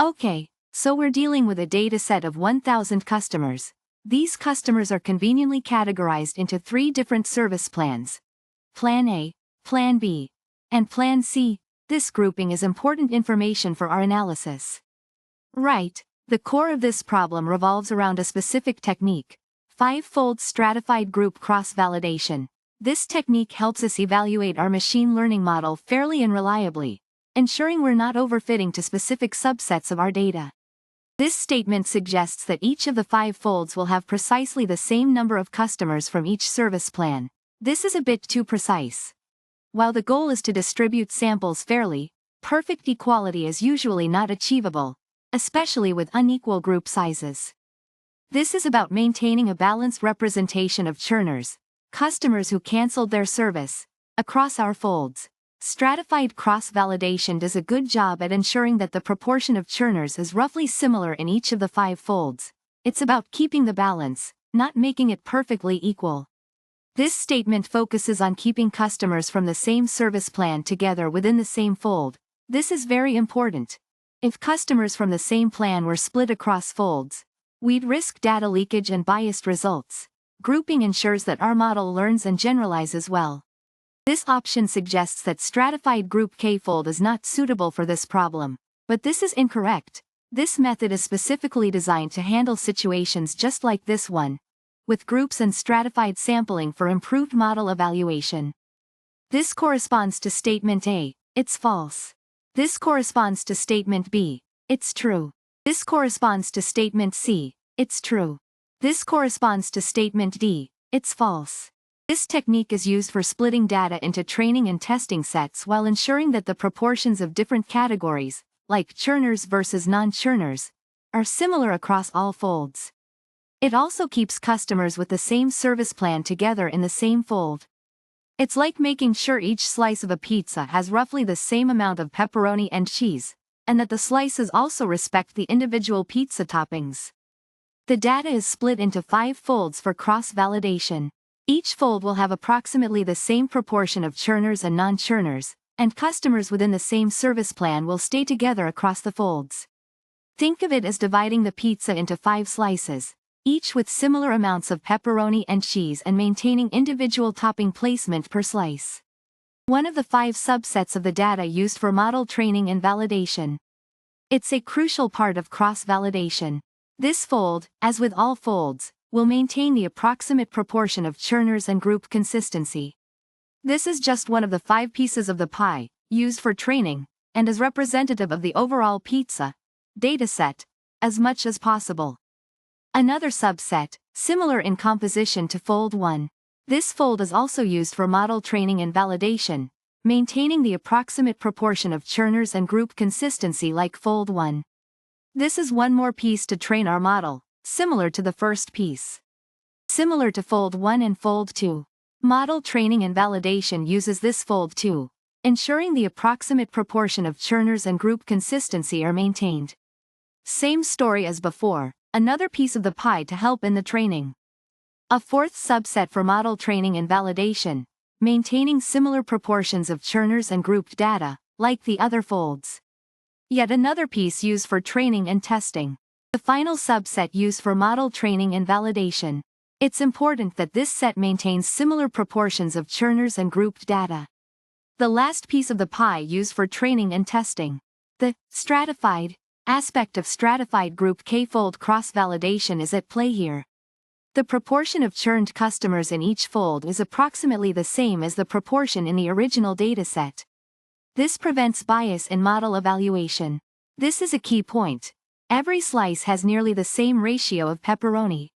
Okay, so we're dealing with a data set of 1,000 customers. These customers are conveniently categorized into 3 different service plans: Plan A, Plan B, and Plan C. This grouping is important information for our analysis. Right, the core of this problem revolves around a specific technique: 5-fold stratified group cross-validation. This technique helps us evaluate our machine learning model fairly and reliably, ensuring we're not overfitting to specific subsets of our data. This statement suggests that each of the 5 folds will have precisely the same number of customers from each service plan. This is a bit too precise. While the goal is to distribute samples fairly, perfect equality is usually not achievable, especially with unequal group sizes. This is about maintaining a balanced representation of churners, customers who canceled their service, across our folds. Stratified cross-validation does a good job at ensuring that the proportion of churners is roughly similar in each of the 5 folds. It's about keeping the balance, not making it perfectly equal. This statement focuses on keeping customers from the same service plan together within the same fold. This is very important. If customers from the same plan were split across folds, we'd risk data leakage and biased results. Grouping ensures that our model learns and generalizes well. This option suggests that StratifiedGroupKFold is not suitable for this problem, but this is incorrect. This method is specifically designed to handle situations just like this one, with groups and stratified sampling for improved model evaluation. This corresponds to statement A: it's false. This corresponds to statement B: it's true. This corresponds to statement C: it's true. This corresponds to statement D: it's false. This technique is used for splitting data into training and testing sets while ensuring that the proportions of different categories, like churners versus non-churners, are similar across all folds. It also keeps customers with the same service plan together in the same fold. It's like making sure each slice of a pizza has roughly the same amount of pepperoni and cheese, and that the slices also respect the individual pizza toppings. The data is split into 5 folds for cross-validation. Each fold will have approximately the same proportion of churners and non-churners, and customers within the same service plan will stay together across the folds. Think of it as dividing the pizza into 5 slices, each with similar amounts of pepperoni and cheese, and maintaining individual topping placement per slice. One of the 5 subsets of the data used for model training and validation. It's a crucial part of cross-validation. This fold, as with all folds, will maintain the approximate proportion of churners and group consistency. This is just one of the 5 pieces of the pie used for training, and is representative of the overall pizza dataset as much as possible. Another subset, similar in composition to fold 1. This fold is also used for model training and validation, maintaining the approximate proportion of churners and group consistency like fold 1. This is one more piece to train our model, similar to the first piece. Similar to fold 1 and fold 2. Model training and validation uses this fold too, ensuring the approximate proportion of churners and group consistency are maintained. Same story as before, another piece of the pie to help in the training. A 4th subset for model training and validation, maintaining similar proportions of churners and grouped data, like the other folds. Yet another piece used for training and testing. The final subset used for model training and validation. It's important that this set maintains similar proportions of churners and grouped data. The last piece of the pie used for training and testing. The stratified aspect of StratifiedGroupKFold cross-validation is at play here. The proportion of churned customers in each fold is approximately the same as the proportion in the original dataset. This prevents bias in model evaluation. This is a key point. Every slice has nearly the same ratio of pepperoni.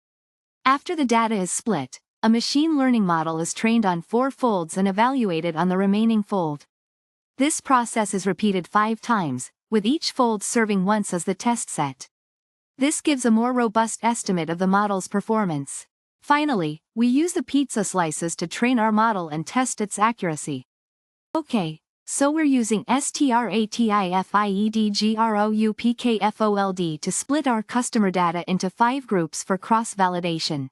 After the data is split, a machine learning model is trained on 4 folds and evaluated on the remaining fold. This process is repeated 5 times, with each fold serving once as the test set. This gives a more robust estimate of the model's performance. Finally, we use the pizza slices to train our model and test its accuracy. Okay, so we're using StratifiedGroupKFold to split our customer data into 5 groups for cross-validation.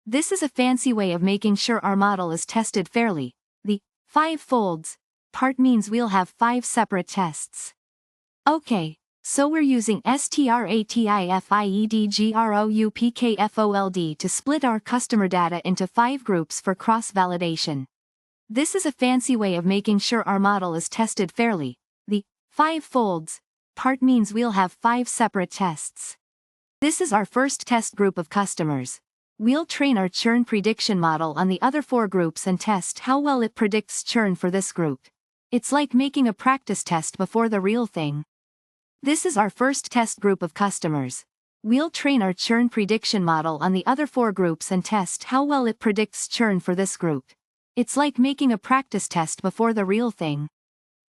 This is a fancy way of making sure our model is tested fairly. The 5 folds part means we'll have 5 separate tests. Okay, So we're using StratifiedGroupKFold to split our customer data into 5 groups for cross-validation. This is a fancy way of making sure our model is tested fairly. The 5 folds part means we'll have 5 separate tests. This is our first test group of customers. We'll train our churn prediction model on the other 4 groups and test how well it predicts churn for this group. It's like making a practice test before the real thing. This is our first test group of customers. We'll train our churn prediction model on the other 4 groups and test how well it predicts churn for this group. It's like making a practice test before the real thing.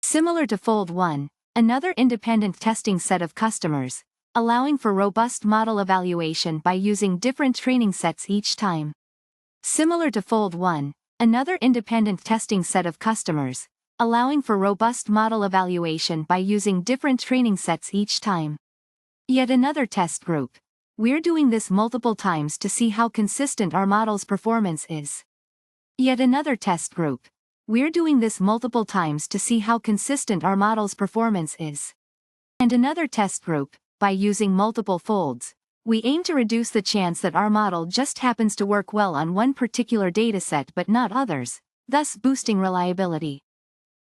Similar to Fold 1, another independent testing set of customers, allowing for robust model evaluation by using different training sets each time. Similar to Fold 1, another independent testing set of customers, allowing for robust model evaluation by using different training sets each time. Yet another test group. We're doing this multiple times to see how consistent our model's performance is. Yet another test group. We're doing this multiple times to see how consistent our model's performance is. And another test group. By using multiple folds, we aim to reduce the chance that our model just happens to work well on one particular dataset but not others, thus boosting reliability.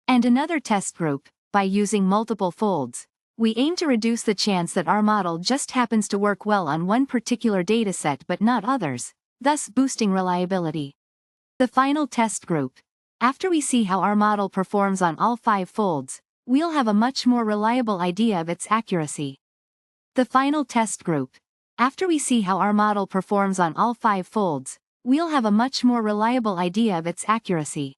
And another test group. By using multiple folds, we aim to reduce the chance that our model just happens to work well on one particular dataset but not others, thus boosting reliability. The final test group. After we see how our model performs on all 5 folds, we'll have a much more reliable idea of its accuracy. The final test group. After we see how our model performs on all 5 folds, we'll have a much more reliable idea of its accuracy.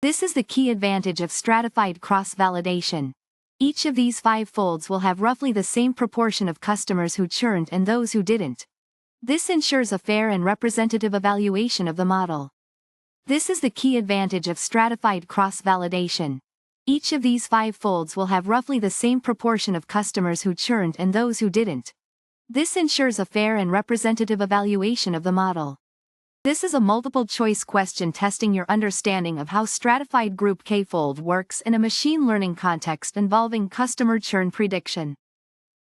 This is the key advantage of stratified cross-validation. Each of these 5 folds will have roughly the same proportion of customers who churned and those who didn't. This ensures a fair and representative evaluation of the model. This is the key advantage of stratified cross-validation. Each of these 5 folds will have roughly the same proportion of customers who churned and those who didn't. This ensures a fair and representative evaluation of the model. This is a multiple-choice question testing your understanding of how StratifiedGroupKFold works in a machine learning context involving customer churn prediction.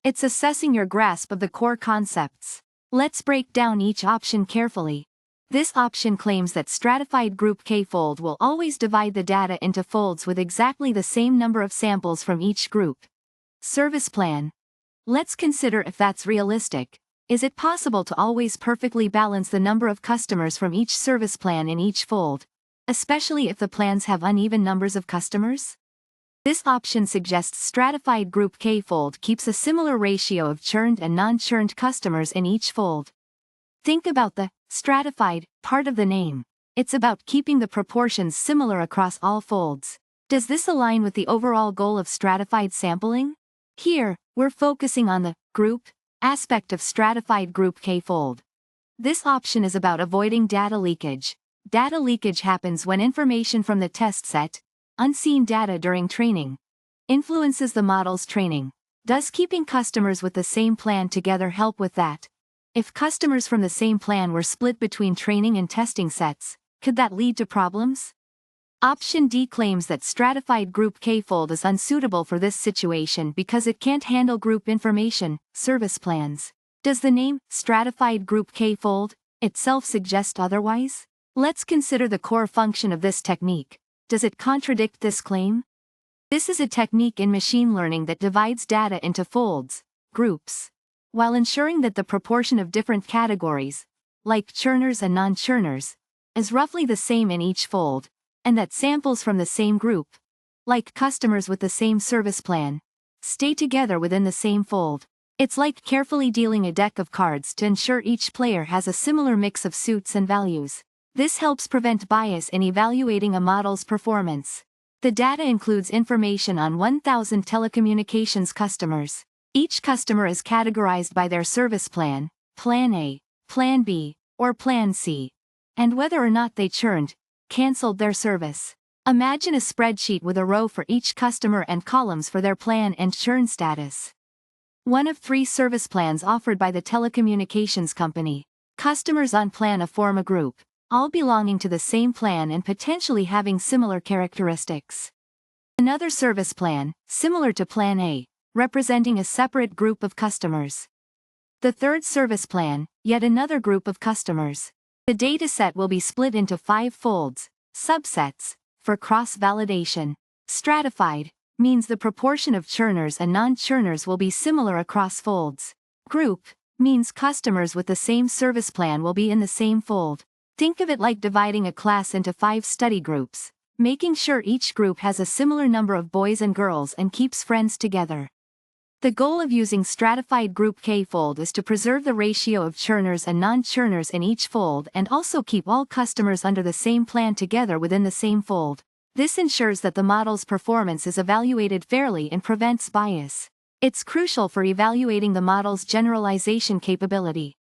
It's assessing your grasp of the core concepts. Let's break down each option carefully. This option claims that StratifiedGroupKFold will always divide the data into folds with exactly the same number of samples from each group. Service plan. Let's consider if that's realistic. Is it possible to always perfectly balance the number of customers from each service plan in each fold, especially if the plans have uneven numbers of customers? This option suggests StratifiedGroupKFold keeps a similar ratio of churned and non-churned customers in each fold. Think about the stratified part of the name. It's about keeping the proportions similar across all folds. Does this align with the overall goal of stratified sampling? Here, we're focusing on the group aspect of StratifiedGroupKFold. This option is about avoiding data leakage. Data leakage happens when information from the test set, unseen data during training, influences the model's training. Does keeping customers with the same plan together help with that? If customers from the same plan were split between training and testing sets, could that lead to problems? Option D claims that StratifiedGroupKFold is unsuitable for this situation because it can't handle group information, service plans. Does the name, StratifiedGroupKFold, itself suggest otherwise? Let's consider the core function of this technique. Does it contradict this claim? This is a technique in machine learning that divides data into folds, groups, while ensuring that the proportion of different categories, like churners and non-churners, is roughly the same in each fold, and that samples from the same group, like customers with the same service plan, stay together within the same fold. It's like carefully dealing a deck of cards to ensure each player has a similar mix of suits and values. This helps prevent bias in evaluating a model's performance. The data includes information on 1,000 telecommunications customers. Each customer is categorized by their service plan, Plan A, Plan B, or Plan C, and whether or not they churned, canceled their service. Imagine a spreadsheet with a row for each customer and columns for their plan and churn status. One of 3 service plans offered by the telecommunications company. Customers on Plan A form a group, all belonging to the same plan and potentially having similar characteristics. Another service plan, similar to Plan A, representing a separate group of customers. The third service plan, yet another group of customers. The dataset will be split into 5 folds, subsets, for cross-validation. Stratified means the proportion of churners and non-churners will be similar across folds. Group means customers with the same service plan will be in the same fold. Think of it like dividing a class into 5 study groups, making sure each group has a similar number of boys and girls and keeps friends together. The goal of using StratifiedGroupKFold is to preserve the ratio of churners and non-churners in each fold and also keep all customers under the same plan together within the same fold. This ensures that the model's performance is evaluated fairly and prevents bias. It's crucial for evaluating the model's generalization capability.